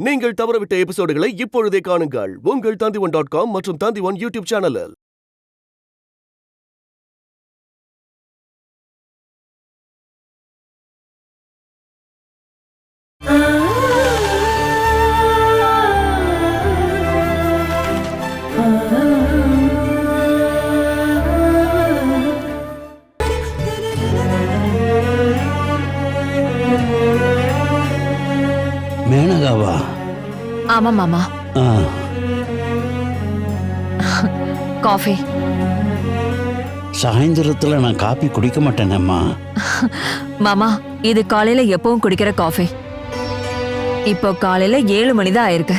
நீங்கள் தவறவிட்ட எபிசோடுகளை இப்பொழுதே காணுங்கள் உங்கள் Tandivan.com மற்றும் Tandivan யூடியூப் சேனலில். மேனகாவா? ஆமா மாமா. காஃபி. சாயந்தரத்துல நான் காபி குடிக்க மாட்டேனேம்மா. மாமா, இது காலையில எப்பவும் குடிக்கிற காஃபி. இப்போ காலையில 7 மணி தான் ஆயிருக்கு.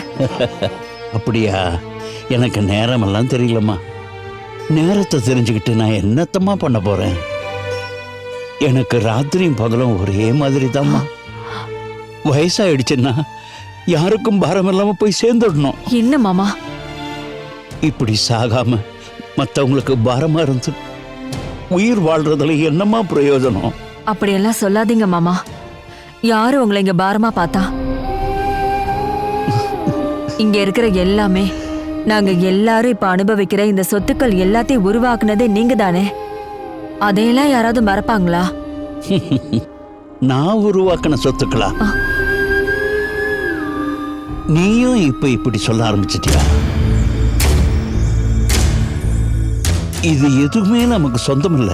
அப்படியா? எனக்கு நேரமெல்லாம் தெரியலம்மா. நேரத்தை தெரிஞ்சுக்கிட்டு நான் என்னத்தம்மா பண்ண போறேன்? எனக்கு ராத்திரியும் பகலும் ஒரே மாதிரி தான்மா. வயசாயிடுச்சுன்னா யாருக்கும் பாரம் இல்லாம போய் சேர்ந்துடணும். என்ன மாமா இப்படி சாகாம மத்தவங்களுக்கு பாரமா இருந்து உயிர் வாழ்றதுல என்னமா பிரயோஜனம்? அப்படியெல்லாம் சொல்லாதீங்க மாமா. யாரும் உங்களை இங்க பாரமா பார்த்தா? இங்க இருக்கிற எல்லாமே, நாங்க எல்லாரும் இப்ப அனுபவிக்கிற இந்த சொத்துக்கள் எல்லாத்தையும் உருவாக்குனதே நீங்க தானே. அதையெல்லாம் யாராவது மறப்பாங்களா? நான் உருவாக்கின சொத்துக்களா? நீயும் இப்ப இப்படி சொல்ல ஆரம்பிச்சிட்டியா? இது எதுவுமே நமக்கு சொந்தம் இல்ல.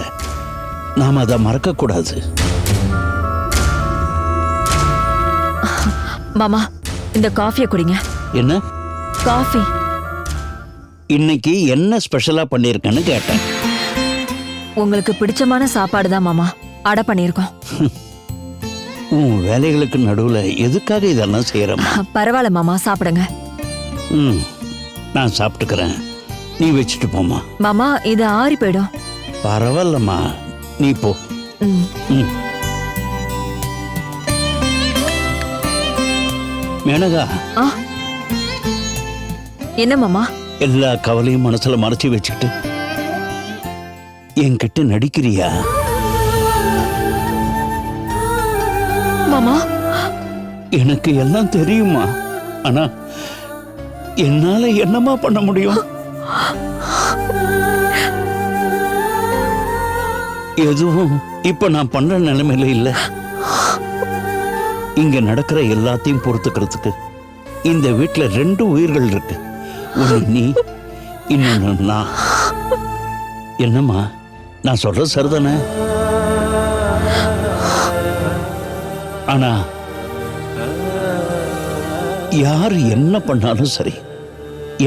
நாம அதை மறக்க கூடாது. மாமா, இந்த காஃபியை குடிங்க. என்ன காஃபி? இன்னைக்கு என்ன ஸ்பெஷலா பண்ணிருக்கேன்னு கேட்டேன். உங்களுக்கு பிடிச்சமான சாப்பாடு தான் மாமா. அடை பண்ணிருக்கோம். உன் வேலைகளுக்கு நடுவுல எதுக்காக இதெல்லாம் செய்யறமா? பரவாயில்ல மாமா, சாப்பிடுங்க. நான் சாப்பிட்டுக்கிறேன், நீ வச்சுட்டு போமா. மாமா, இது ஆறி போயிடும். பரவாயில்லம்மா, நீ போ. மேனகா, என்ன மாமா? எல்லா கவலையும் மனசுல மறைச்சு வச்சுக்கிட்டு என்கிட்ட நடிக்கிறியா? மாமா, எனக்கு எல்லாம் தெரியுமா. ஆனா என்னால என்னமா பண்ண முடியும்? எதுவும் இப்ப நான் பண்ற நிலைமையில இல்ல. இங்க நடக்கிற எல்லாத்தையும் பொறுத்துக்கிறதுக்கு இந்த வீட்டுல 2 உயிர்கள் இருக்கு. ஒண்ணு நீ, இன்னொன்னு நான். என்னம்மா, நான் சொல்ற சரிதானே? ஆனா யாரு என்ன பண்ணாலும் சரி,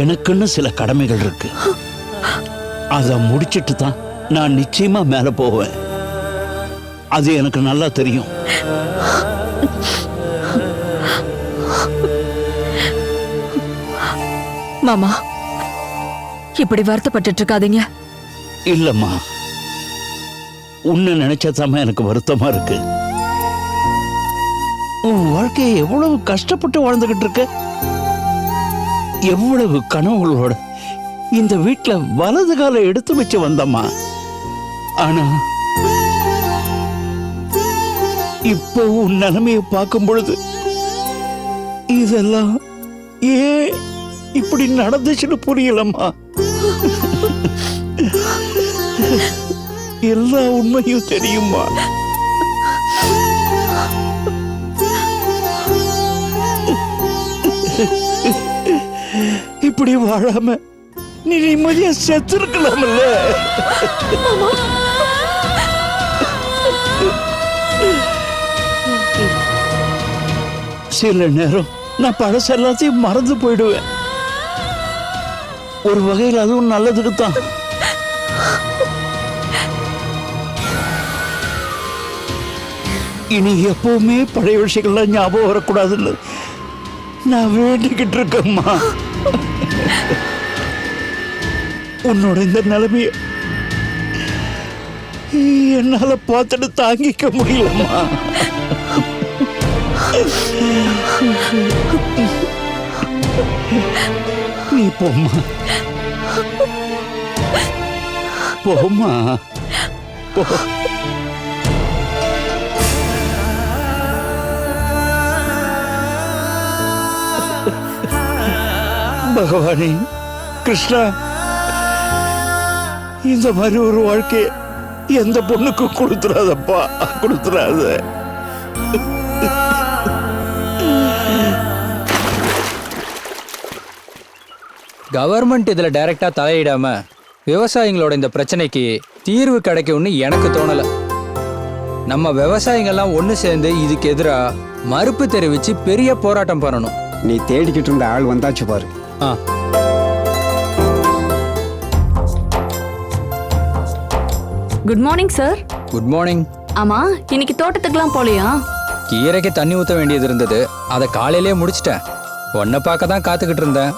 எனக்குன்னு சில கடமைகள் இருக்கு. அத முடிச்சிட்டு தான் நான் நிச்சயமா மேல போவேன். அது எனக்கு நல்லா தெரியும். மாமா, இப்படி வருத்தப்பட்டு இருக்காதீங்க. இல்லம்மா, உன்னை நினைச்சதாம எனக்கு வருத்தமா இருக்கு. உன் வாழ்க்கையை எவ்வளவு கஷ்டப்பட்டு வாழ்ந்துகிட்டு இருக்க, எவ்வளவு கனவுகளோட இந்த வீட்டுல வலது கால எடுத்து வச்சு வந்தம்மா. ஆனா இப்போ உன் நிலைமையை பார்க்கும் பொழுது இதெல்லாம் ஏன் இப்படி நடந்துச்சுன்னு புரியலம்மா. எல்லா உண்மையும் தெரியுமா? இப்படி வாழாம நீ நிம்மதியா செத்துருக்கலாம்ல. சில நேரம் நான் பழச எல்லாத்தையும் மறந்து போயிடுவேன். ஒரு வகையில் அதுவும் நல்லதுக்கு தான். இனி எப்பவுமே பழைய விஷயங்கள்லாம் ஞாபகம் வரக்கூடாதுன்னு நான் வேண்டிக்கிட்டு இருக்கேம்மா. உன்னோட இந்த நிலைமைய என்னால பார்த்துட்டு தாங்கிக்க முடியலம்மா. நீ போம்மா, போம்மா, போ. பகவானே கிருஷ்ணா, இந்த மாதிரி ஒரு வாழ்க்கைய எந்த பொண்ணுக்கும் கொடுத்துறாதப்பா, கொடுத்துறாத. கவர்மெண்ட் இதுல டைரக்டா தலையிடாம விவசாயிகளோட இந்த பிரச்சனைக்கு தீர்வு கிடைக்கும்னு எனக்கு தோணல. நம்ம விவசாயிகள்லாம் ஒன்று சேர்ந்து இதுக்கு எதிராக மறுப்பு தெரிவிச்சு பெரிய போராட்டம் பண்ணணும். நீ தேடிக்கிட்டு இருந்த ஆள் வந்தாச்சு பாரு. ஆ, good morning sir. Good morning. ஆமா, இன்னைக்கு தோட்டத்துக்குலாம் போலையா? கீரைக்கு தண்ணி ஊற்ற வேண்டியது இருந்தது, அதை காலையிலேயே முடிச்சிட்டேன். உன்னை பார்க்க தான் காத்துக்கிட்டு இருந்தேன்.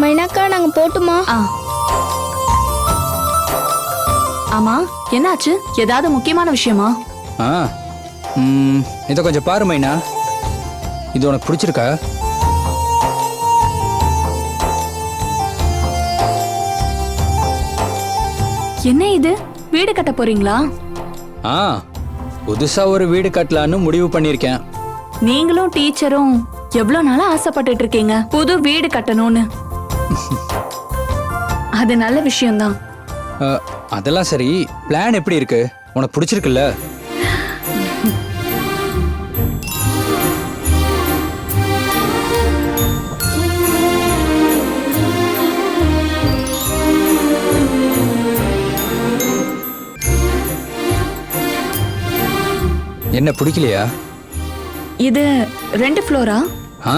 மைனாக்கா நாங்க போட்டுமா? ஆமா, என்னாச்சு? ஏதாவது முக்கியமான விஷயமா? ஆ, இதை கொஞ்சம் பாரு மைனா. இது உனக்கு பிடிச்சிருக்கா? என்ன இது, வீடு கட்ட போறீங்களா? ஆ, புதுசா ஒரு வீடு கட்டலான்னு முடிவு பண்ணியிருக்கேன். நீங்களும் டீச்சரும் எவ்வளவு நாளா ஆசைப்பட்டுட்டு இருக்கீங்க புது வீடு கட்டணும்னு. அது நல்ல விஷயம்தான். அதெல்லாம் சரி, பிளான் எப்படி இருக்கு? உனக்கு பிடிச்சிருக்குல்ல? என்ன பிடிக்கலையா? இது 2 ஃப்ளோரா? ஆ,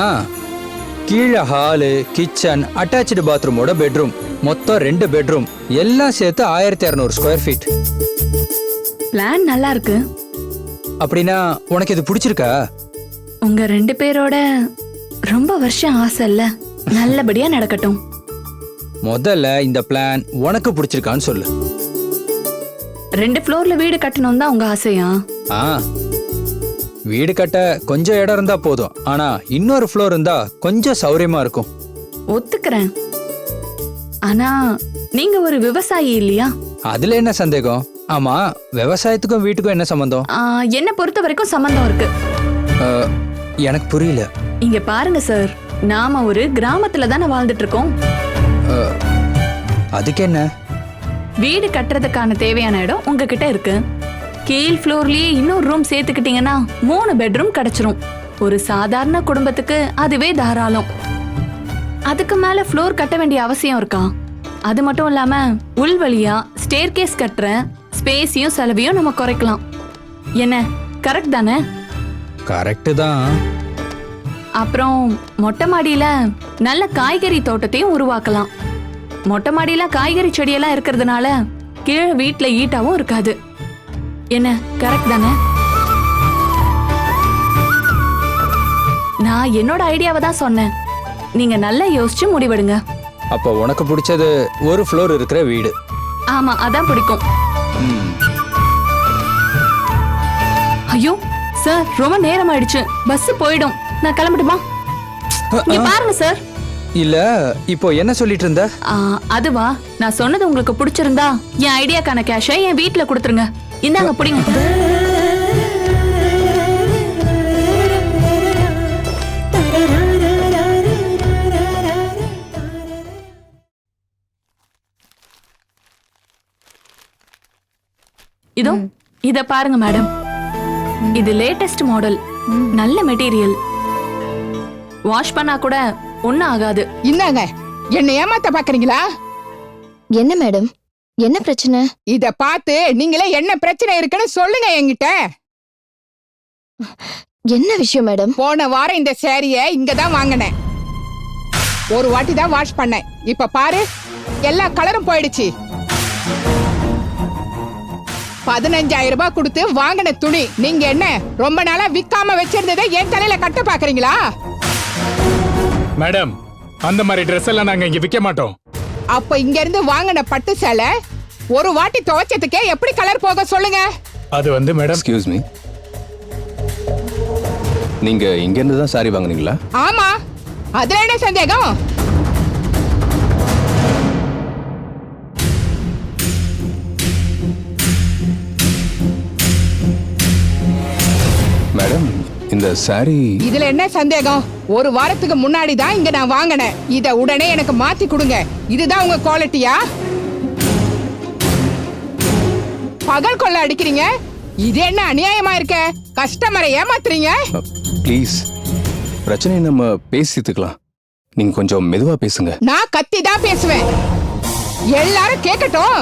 கீழே ஹாலு, கிச்சன், அட்டாச்சு பாத்ரூமோட பெட்ரூம், மொத்தம் 2 பெட்ரூம், எல்லாம் சேர்த்து 1200 ஸ்கொயர் ஃபீட். பிளான் நல்லா இருக்கு. அப்படின்னா உனக்கு இது பிடிச்சிருக்கா? உங்க 2 பேரோட ரொம்ப வருஷம் ஆசை இல்ல, நல்லபடியா நடக்கட்டும். முதல்ல இந்த பிளான் உனக்கு பிடிச்சிருக்கான்னு சொல்லு. 2 ஃப்ளோர்ல வீடு கட்டணும் தான் உங்க ஆசையா? ஆ, வீடு கட்ட கொஞ்சம் இடம் இருந்தா போதும், ஆனா இன்னொரு ஃப்ளோர் இருந்தா கொஞ்சம் சௌரியமா இருக்கும். ஒத்துக்கிறேன். ஆனா நீங்க ஒரு விவசாயி இல்லையா? அதுல என்ன சந்தேகம்? ஆமா, விவசாயத்துக்கும் வீட்டுக்கும் என்ன சம்பந்தம்? என்ன பொறுத்த வரைக்கும் சம்பந்தம் இருக்கு. எனக்கு புரியல. இங்க பாருங்க சார், நாம ஒரு கிராமத்துல தானே வாழ்ந்துட்டு இருக்கோம். அதுக்கு என்ன? வீடு கட்டுறதுக்கான தேவையான இடம் உங்ககிட்ட இருக்கு. கீழ் ஃப்ளோர்லயே இன்னொரு ரூம் சேர்த்துக்கிட்டீங்கன்னா 3 பெட்ரூம் கிடைச்சிரும். ஒரு சாதாரண குடும்பத்துக்கு அதுவே தாராளம். அதுக்கு மேல ஃப்ளோர் கட்ட வேண்டிய அவசியம் இருக்கா? அது மட்டும் இல்லாம உள்வழியா ஸ்டேர்கேஸ் கட்டுற ஸ்பேஸையும் செலவையும் நம்ம குறைக்கலாம். என்ன, கரெக்ட் தானே? கரெக்ட் தான். அப்புறம் மொட்டை மாடியில நல்ல காய்கறி தோட்டத்தையும் உருவாக்கலாம். மொட்டை மாடியில காய்கறி செடியெல்லாம் இருக்கிறதுனால கீழே வீட்டுல ஈட்டாவும் இருக்காது. என்ன, கரெக்ட் தானே? நான் என்னோட ஐடியாவை தான் சொன்னேன். நீங்க நல்லா யோசிச்சு முடிவெடுங்க. அப்ப உனக்கு பிடிச்சது ஒரு ஃப்ளோர் இருக்கிற வீடு? ஆமா, அதான் பிடிக்கும். ஐயோ சார், ரொம்ப நேரம் ஆயிடுச்சு, பஸ் போயிடும். நான் கிளம்பட்டுமா? இங்க பாருங்க சார். இல்ல, இப்போ என்ன சொல்லிட்டு இருந்த? அதுவா, நான் சொன்னது உங்களுக்கு பிடிச்சிருந்தா என் ஐடியாக்கான கேஷை என் வீட்டுல கொடுத்துருங்க. இந்தாங்க, பிடிங்க. இதோ இத பாருங்க மேடம், இது லேட்டஸ்ட் மாடல், நல்ல மெட்டீரியல், வாஷ் பண்ணா கூட ஒண்ணும் ஆகாது. இந்தாங்க, என்ன ஏமாத்த பாக்குறீங்களா? என்ன மேடம், என்ன பிரச்சனை? இத பார்த்து நீங்களே என்ன பிரச்சனை இருக்குன்னு சொல்லுங்க என்கிட்ட. என்ன விஷயம் மேடம்? போன வாரம் இந்த சேரிய இங்கதான் வாங்கினேன். ஒரு வாட்டி தான் வாஷ் பண்ணேன். இப்ப பாரு, எல்லா கலரும் போயிடுச்சு. 15,000 ரூபாய் கொடுத்து வாங்கின துணி நீங்க என்ன ரொம்ப நாளா விக்காம வச்சிருந்ததை என் தலையில கட்ட பாக்குறீங்களா? மேடம், அந்த மாதிரி ட்ரெஸ் எல்லாம் நாங்க இங்க விக்க மாட்டோம். அப்ப இங்க இருந்து வாங்கின பட்டு சேலை ஒரு வாட்டி துவைச்சதுக்கே எப்படி கலர் போக சொல்லுங்க? அது வந்து மேடம், எக்ஸ்கியூஸ் மீ, நீங்க இங்க இருந்து தான் சாரி வாங்குனீங்களா? ஆமா, அதுல என்ன சந்தேகம்? மேடம், இந்த சாரி இதுல என்ன சந்தேகம்? ஒரு வாரத்துக்கு முன்னாடி தான் இங்க நான் வாங்கினேன். இத உடனே எனக்கு மாத்தி கொடுங்க. இதுதான் உங்க குவாலிட்டியா? பகல் கொள்ள அடிக்கிறீங்க. இது என்ன அநியாயமா இருக்க? கஸ்டமரை ஏமாத்துறீங்க. ப்ளீஸ், பிரச்சனையை நம்ம பேசித்துக்கலாம். நீங்க கொஞ்சம் மெதுவா பேசுங்க. நான் கத்தி தான் பேசுவேன். எல்லாரும் கேட்கட்டும்.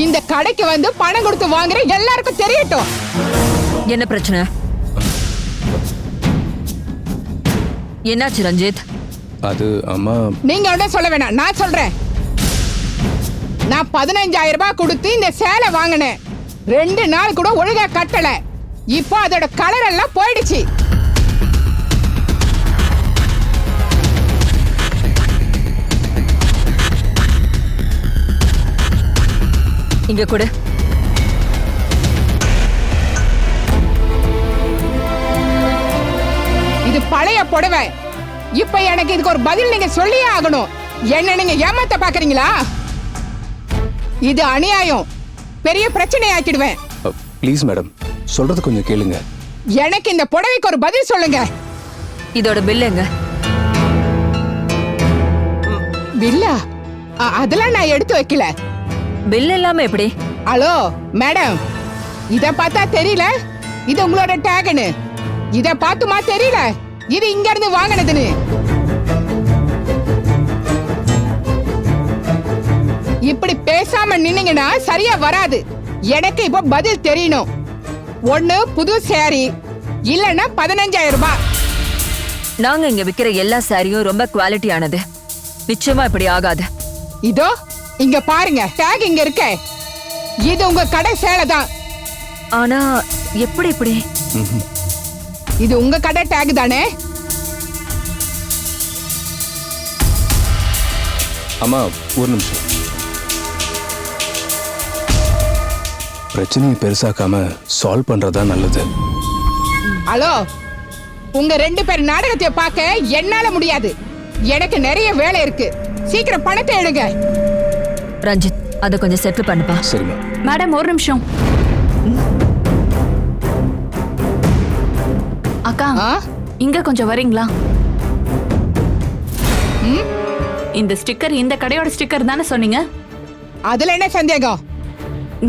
இந்த கடைக்கு வந்து பணம் கொடுத்து வாங்குற எல்லாருக்கும் தெரியட்டும். என்ன பிரச்சனை? என்னாச்சு ரஞ்சித்? அது அம்மா, நீங்க ஒன்றும் சொல்ல வேணாம், நான் சொல்றேன். நான் 15,000 ரூபாய் கொடுத்து இந்த சேலை வாங்கினேன். 2 நாள் கூட ஒழுங்கா கட்டல. இப்போ அதோட கலர் எல்லாம் போயிடுச்சு. இங்க கொடு. இது பழைய புடவை. இப்ப எனக்கு இதுக்கு ஒரு பதில் நீங்க சொல்லியே ஆகணும். என்ன நீங்க ஏமாத்த பாக்குறீங்களா? இது அநியாயம். பெரிய பிரச்சனை ஆக்கிடுவேன். ப்ளீஸ் மேடம், சொல்றது கொஞ்சம் கேளுங்க. எனக்கு இந்த புடவைக்கு ஒரு பதில் சொல்லுங்க. இதோட பில் எங்க? பில்லா? அதெல்லாம் நான் எடுத்து வைக்கல. பில் இல்லாம எப்படி? ஹலோ மேடம், இத பார்த்தா தெரியல இது உங்களோட டேக்னு? இத பார்த்துமா தெரியல இது இங்க இருந்து வாங்கினதுன்னு? இப்படி பேசாம நின்னீங்கன்னா சரியா வராது. எனக்கு இப்ப பதில் தெரியணும். ஒண்ணு புது சாரி, இல்லன்னா 15,000 ரூபாய். நாங்க இங்க விக்கிற எல்லா சாரியும் ரொம்ப குவாலிட்டியானது. நிச்சயமா இப்படி ஆகாது. இதோ இங்க பாருங்க, டேக் இங்க இருக்க. இது உங்க கடை சேலை தான். ஆனா எப்படி இப்படி? இது உங்க கடை டேக் தானே? அம்மா ஒரு நிமிஷம். பிரச்சனையை பெருசாக்காம சால்வ் பண்றதா நல்லது. ஹலோ, உங்க 2 பேர் நாடகத்தை பார்க்க என்னால முடியாது. எனக்கு நிறைய வேலை இருக்கு. சீக்கிரம் பணத்தை எடுங்க. ரஞ்சித், அதை கொஞ்சம் செட்டில் பண்ணுப்பா. சரிம்மா. மேடம் ஒரு நிமிஷம். அக்கா, இங்க கொஞ்சம் வரீங்களா? இந்த ஸ்டிக்கர் இந்த கடையோட ஸ்டிக்கர் தானே சொன்னீங்க? அதுல என்ன சந்தேகம்?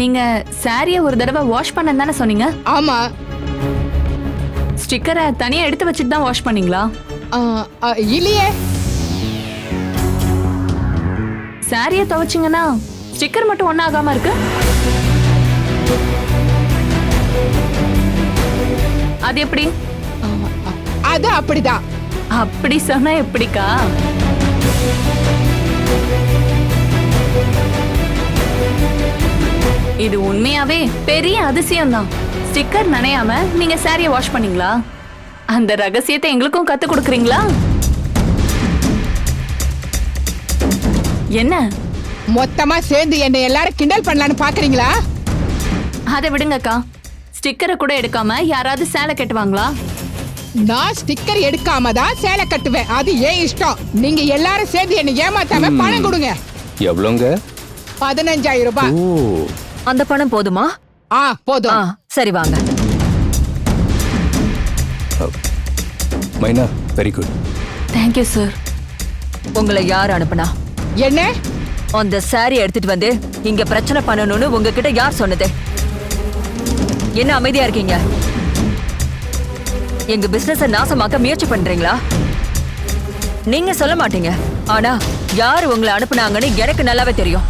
நீங்க சாரிய ஒரு தடவை வாஷ் பண்ண தானே சொன்னீங்க? ஆமா. ஸ்டிக்கரை தனியா எடுத்து வச்சுட்டு தான் வாஷ் பண்ணீங்களா? இல்லையே. சாரிய துவைச்சிங்கன்னா ஸ்டிக்கர் மட்டும் ஒன்னும் ஆகாம இருக்கு. அது எப்படி? அது அப்படிதான். அப்படி சொன்னா எப்படிக்கா? இது உண்மையாவே பெரிய அதிசயம் தான். ஸ்டிக்கர் நனையாம நீங்க சாரிய வாஷ் பண்ணீங்களா? அந்த ரகசியத்தை எங்களுக்கும் கத்து கொடுக்கறீங்களா? என்ன மொத்தமா சேர்ந்து என்ன எல்லாரும் கிண்டல் பண்ணலான்னு பாக்குறீங்களா? அதை விடுங்கக்கா. ஸ்டிக்கரை கூட எடுக்காம யாராவது சேலை கட்டுவாங்களா? நான் ஸ்டிக்கர் எடுக்காம தான் சேலை கட்டுவேன். அது ஏன் இஷ்டம். நீங்க எல்லாரும் சேர்ந்து என்ன ஏமாத்தாம பணம் கொடுங்க. எவ்வளோங்க? 15,000 ரூபாய். ஓ, அந்த பணம் போதுமா? போதும். சரி வாங்க. மைனா, வெரி குட். Thank you sir. உங்களை யார் அனுப்புனா? என்ன? அந்த சாரி எடுத்துட்டு வந்து இங்க பிரச்சனை பண்ணணும்னு உங்ககிட்ட யார் சொன்னது? என்ன அமைதியா இருக்கீங்க? எங்க பிசினஸ நாசமாக்க முயற்சி பண்றீங்களா? நீங்க சொல்ல மாட்டீங்க, ஆனா யார் உங்களை அனுப்புனாங்கன்னு எனக்கு நல்லாவே தெரியும்.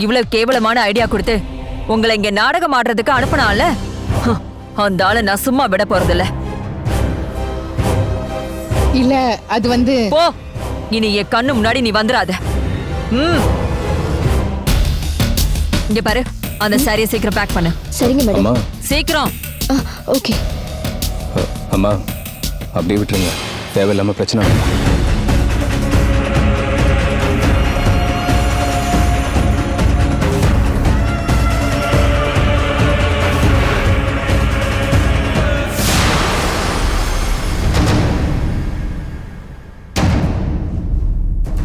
இவ்வளவு கேவலமான ஐடியா கொடுத்து உங்களை இங்க நாடகம் ஆடுறதுக்கு அனுப்புனால அந்த ஆளை நான் சும்மா விட போறதில்ல. இல்ல, அது வந்து போ, இனி என் கண்ணு முன்னாடி நீ வந்துடாத. இங்க பாரு, அந்த சாரியை சீக்கிரம் பேக் பண்ணு. சரிங்க மேடம். அம்மா, சீக்கிரம். ஓகே. அம்மா அப்படியே விட்டுருங்க. தேவையில்லாம பிரச்சனை வேண்டாம்.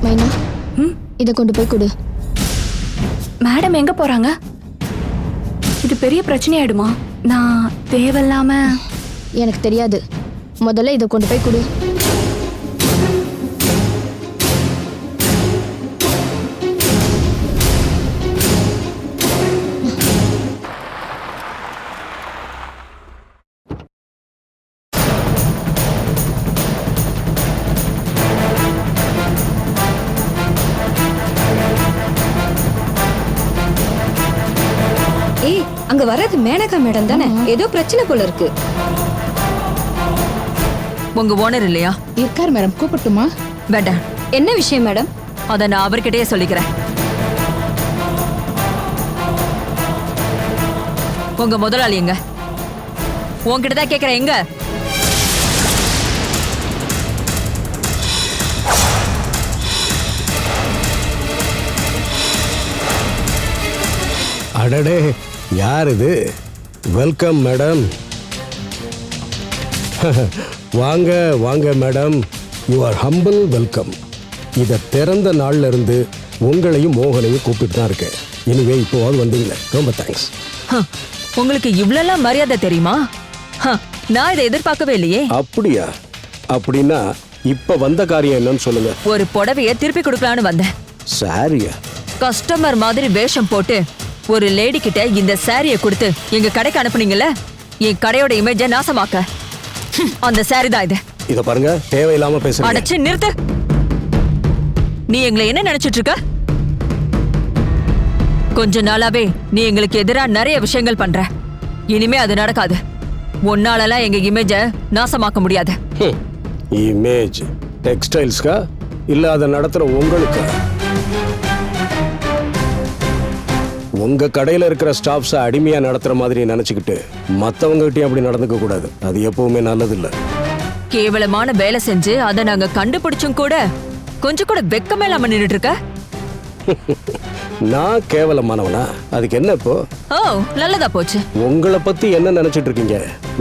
மைனா, இதை கொண்டு போய் கொடு. மேடம் எங்க போறாங்க? பெரிய பிரச்சனையாயிடுமா? நான் தேவையில்லாம எனக்கு தெரியாது. முதல்ல இதை கொண்டு போய் கொடு. ஏய், அங்க வர்றது மேனகா மேடம் தானே? ஏதோ பிரச்சனை போல இருக்கு. உங்க ஓனர் இல்லையா? இருக்கார் மேடம், கூப்பிட்டுமா? வேண்டாம். என்ன விஷயம் மேடம்? அத நான் அவர்கிட்டயே சொல்லிக்கிறேன். உங்க முதலாளி எங்க? உன்கிட்ட தான் கேக்குறேன், எங்க? அடடே, யார் இது? Welcome madam. வாங்க வாங்க madam, you are humble welcome. இதை திறந்த நாள்ல இருந்து உங்களையும் மோகனையும் கூப்பிட்டு தான் இருக்கேன். இனிவே இப்போவாது வந்தீங்களே, ரொம்ப தேங்க்ஸ். உங்களுக்கு இவ்வளவு மரியாதை தெரியுமா? நான் இதை எதிர்பார்க்கவே இல்லையே. அப்படியா? அப்படின்னா இப்ப வந்த காரியம் என்னன்னு சொல்லுங்க. ஒரு புடவைய திருப்பி கொடுக்கலான்னு வந்தேன். சாரியா? கஸ்டமர் மாதிரி வேஷம் போட்டு ஒரு லேடி கிட்ட இந்த சாரியை கொடுத்து எங்க கடைக்கு அனுப்புனீங்கல்ல, என் கடையோட இமேஜ நாசமாக்க. அந்த சாரி தான் இது. இத பாருங்க, தேவையில்லாம பேசுறீங்க. அடச்சு நிறுத்து. நீ எங்களை என்ன நினைச்சிட்டு இருக்க? கொஞ்ச நாளாவே நீ எங்களுக்கு எதிரா நிறைய விஷயங்கள் பண்ற. இனிமே அது நடக்காது. உன்னாலலாம் எங்க இமேஜ நாசமாக்க முடியாது. இமேஜ் டெக்ஸ்டைல்ஸ்க்கா இல்ல அதை நடத்துற உங்களுக்கு? உங்க கடையில இருக்கிற ஸ்டாஃப்ஸை அடிமையா நடத்துற மாதிரி நினைச்சுக்கிட்டு மத்தவங்க கிட்டயும் அப்படி நடந்துக்க கூடாது. அது எப்பவுமே நல்லது இல்ல. கேவலமான வேலை செஞ்சு அதை நாங்க கண்டுபிடிச்சும் கூட கொஞ்சம் கூட வெக்கமே இல்லாம நின்னுட்டு இருக்க. நான் கேவலமானவனா? அதுக்கு என்ன இப்போ? ஓ, நல்லதா போச்சு. உங்களை பத்தி என்ன நினைச்சிட்டு இருக்கீங்க?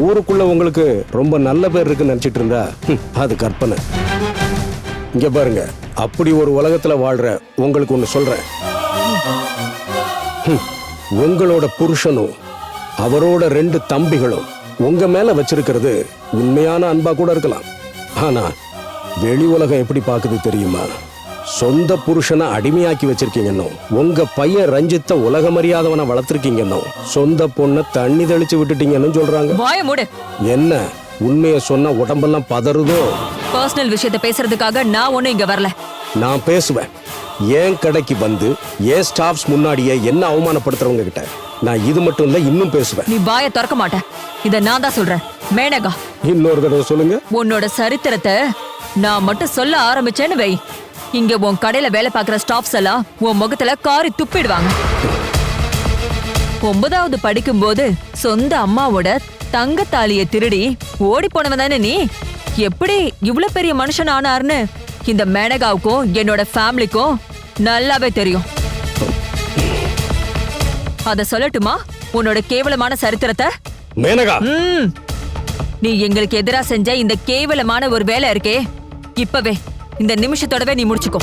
ஊருக்குள்ள உங்களுக்கு ரொம்ப நல்ல பேர் இருக்குன்னு நினைச்சிட்டு இருந்தா அது கற்பனை. இங்க பாருங்க, அப்படி ஒரு உலகத்துல வாழ்ற உங்களுக்கு ஒண்ணு சொல்றேன். உங்களோட புருஷனும் அவரோட 2 தம்பிகளும் உங்க மேல வச்சிருக்கிறது உண்மையான அன்பா கூட இருக்கலாம். ஆனா வெளி உலகம் எப்படி பாக்குது தெரியுமா? சொந்த புருஷனை அடிமையாக்கி வச்சிருக்கீங்கன்னோ, உங்க பையன் ரஞ்சித்த உலக மரியாதவனை வளர்த்திருக்கீங்கன்னோ, சொந்த பொண்ணை தண்ணி தெளிச்சு விட்டுட்டீங்கன்னு சொல்றாங்க. வாய மூடு. என்ன உண்மையை சொன்னா உடம்பெல்லாம் பதறுதோ? பர்சனல் விஷயத்தை பேசுறதுக்காக நான் ஒண்ணு இங்க வரல. நான் பேசுவேன். ஏன் கடைக்கு வந்து ஏன் ஸ்டாஃப்ஸ் முன்னாடியே என்ன அவமானப்படுத்துறவங்க கிட்ட நான் இது மட்டும் இல்ல இன்னும் பேசுவேன். நீ வாயை திறக்க மாட்ட. இத நான் தான் சொல்றேன். மேனகா, இன்னொரு தடவை சொல்லுங்க. உன்னோட சரித்திரத்தை நான் மட்டும் சொல்ல ஆரம்பிச்சேன்னு வை, இங்க உன் கடையில வேலை பார்க்குற ஸ்டாஃப்ஸ் எல்லாம் உன் முகத்துல காரி துப்பிடுவாங்க. 9வது படிக்கும்போது சொந்த அம்மாவோட தங்கத்தாலியை திருடி ஓடி போனவன் தானே நீ? எப்படி இவ்வளவு பெரிய மனுஷன் ஆனார்னு இந்த மேனகாவுக்கும் என்னோட ஃபேமிலிக்கும் நல்லாவே தெரியும். அத சொல்லட்டுமா உன்னோட கேவலமான சரித்திரத்தை? மேனகா, நீ எங்களுக்கு எதிரா செஞ்ச இந்த கேவலமான ஒரு வேலை இருக்கே, இப்பவே இந்த நிமிஷத்தோடவே நீ முடிச்சுக்கோ.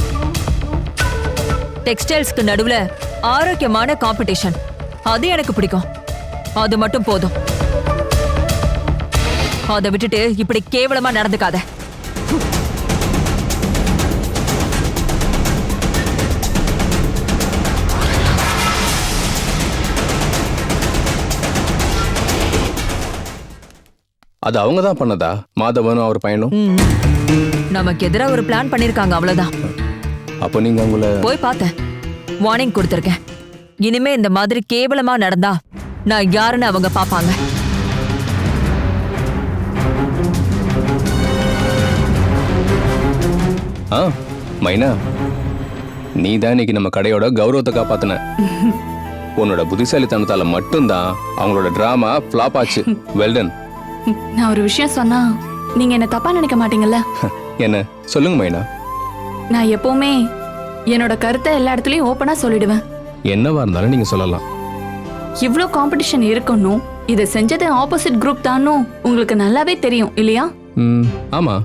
டெக்ஸ்டைல்ஸ்க்கு நடுவுல ஆரோக்கியமான காம்படிஷன், அது எனக்கு பிடிக்கும். அது மட்டும் போதும். அதை விட்டுட்டு இப்படி கேவலமா நடந்துக்காத. அது அவங்க தான் பண்ணதா? மாதவனும் அவர் பையனும் நமக்கு எதிரா ஒரு பிளான் பண்ணிருக்காங்க, அவ்வளவுதான். அப்போ நீங்க அவங்கள போய் பார்த்தேன், வார்னிங் கொடுத்திருக்கேன். இனிமே இந்த மாதிரி கேவலமா நடந்தா நான் யாருன்னு அவங்க பாப்பாங்க. மைனா, நீ தான் இன்னைக்கு நம்ம கடையோட கௌரவத்தை காப்பாத்தின. உன்னோட புத்திசாலித்தனத்தால மட்டும்தான் அவங்களோட டிராமா ஃபிளாப் ஆச்சு. வெல்டன். நான் ஒரு விஷயம் சொன்னா நீங்க என்ன தப்பா நினைக்க மாட்டீங்கல்ல? என்ன சொல்லுங்க மைனா. நான் எப்பவுமே என்னோட கருத்தை எல்லா இடத்துலயும் ஓப்பனா சொல்லிடுவேன். என்னவா இருந்தாலும் நீங்க சொல்லலாம். இவ்ளோ காம்படிஷன் இருக்கணும், இதை செஞ்சது ஆப்போசிட் குரூப் தானோ உங்களுக்கு நல்லாவே தெரியும் இல்லையா? ஆமா.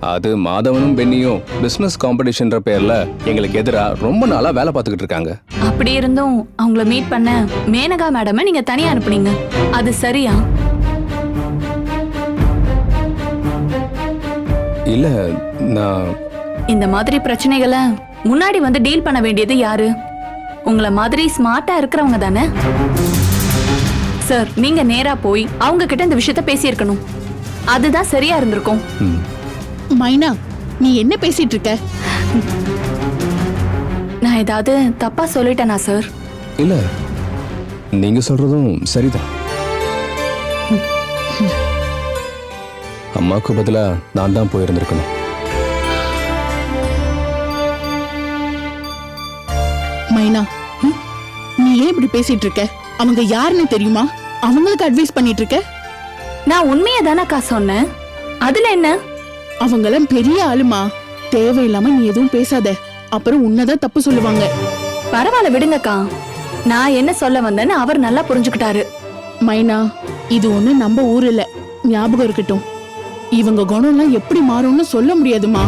அது மாதவனும் பெண்ணியும் பிசினஸ் காம்படிஷன்ற பேர்ல எங்களுக்கு எதிரா ரொம்ப நாளா வேலை பார்த்துக்கிட்டு இருக்காங்க. அப்படி இருந்தும் அவங்கள மீட் பண்ண மேனகா மேடமை நீங்க தனியா அனுப்புனீங்க, அது சரியா? இல்ல, நான் இந்த மாதிரி பிரச்சனைகளை முன்னாடி வந்து டீல் பண்ண வேண்டியது யாரு? உங்களை மாதிரி ஸ்மார்ட்டா இருக்கிறவங்க தானே சார். நீங்க நேரா போய் அவங்க கிட்ட இந்த விஷயத்த பேசியிருக்கணும். அதுதான் சரியா இருந்திருக்கும். மைனா, நீ என்ன பேசிட்டு இருக்க? நான் ஏதாவது தப்பா சொல்லிட்டேனா சார்? இல்ல, நீங்க சொல்றதும் சரிதான். அம்மாவுக்கு பதிலா நான் தான் போயிருந்திருக்கணும். மைனா, நீ ஏன் இப்படி பேசிட்டு இருக்க? அவங்க யாருன்னு தெரியுமா? அவங்களுக்கு அட்வைஸ் பண்ணிட்டு இருக்க? நான் உண்மையை தானக்கா சொன்னேன், அதுல என்ன? அவங்களாம் பெரிய ஆளுமா. தேவையில்லாம நீ எதுவும் பேசாத, அப்புறம் உன்னதான் தப்பு சொல்லுவாங்க. பரவாயில்ல விடுங்கக்கா, நான் என்ன சொல்ல வந்தேன்னு அவர் நல்லா புரிஞ்சுக்கிட்டாரு. மைனா, இது ஒண்ணு நம்ம ஊர் இல்ல, ஞாபகம் இருக்கட்டும். இவங்க குணம்லாம் எப்படி மாறும்னு சொல்ல முடியாதுமா.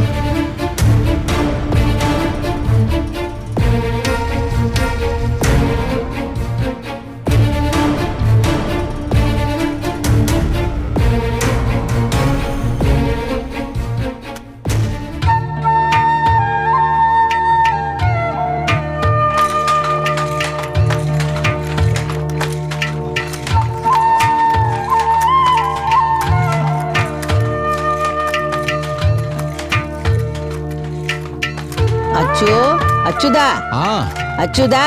அச்சுதா, அச்சுதா,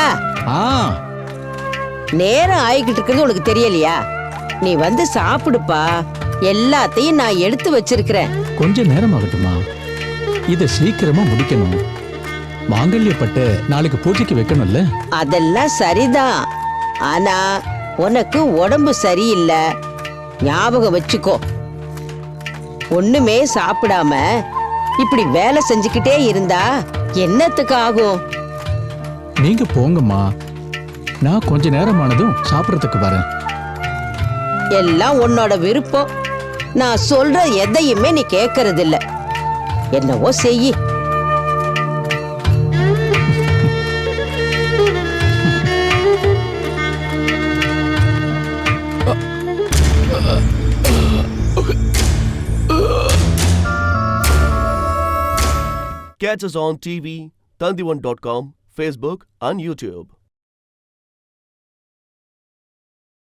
நேரம் ஆயிக்கிட்டு இருக்கிறது உனக்கு தெரியலையா? நீ வந்து சாப்பிடுப்பா, எல்லாத்தையும் நான் எடுத்து வச்சிருக்கிறேன். கொஞ்ச நேரம் ஆகட்டுமா, இத சீக்கிரமா முடிக்கணும். மாங்கல்யப்பட்டு நாளைக்கு பூஜைக்கு வைக்கணும்ல. அதெல்லாம் சரிதான், ஆனா உனக்கு உடம்பு சரியில்லை, ஞாபகம் வச்சுக்கோ. ஒண்ணுமே சாப்பிடாம இப்படி வேலை செஞ்சுக்கிட்டே இருந்தா என்னத்துக்கு ஆகும்? நீங்க போங்கம்மா, நான் கொஞ்ச நேரமானதும் சாப்பிடறதுக்கு வரேன். எல்லாம் உன்னோட விருப்பம். நான் சொல்ற எதையுமே நீ கேட்கறது இல்ல. என்னவோ செய்யி. Catch us on TV, Tandivan.com, Facebook and YouTube.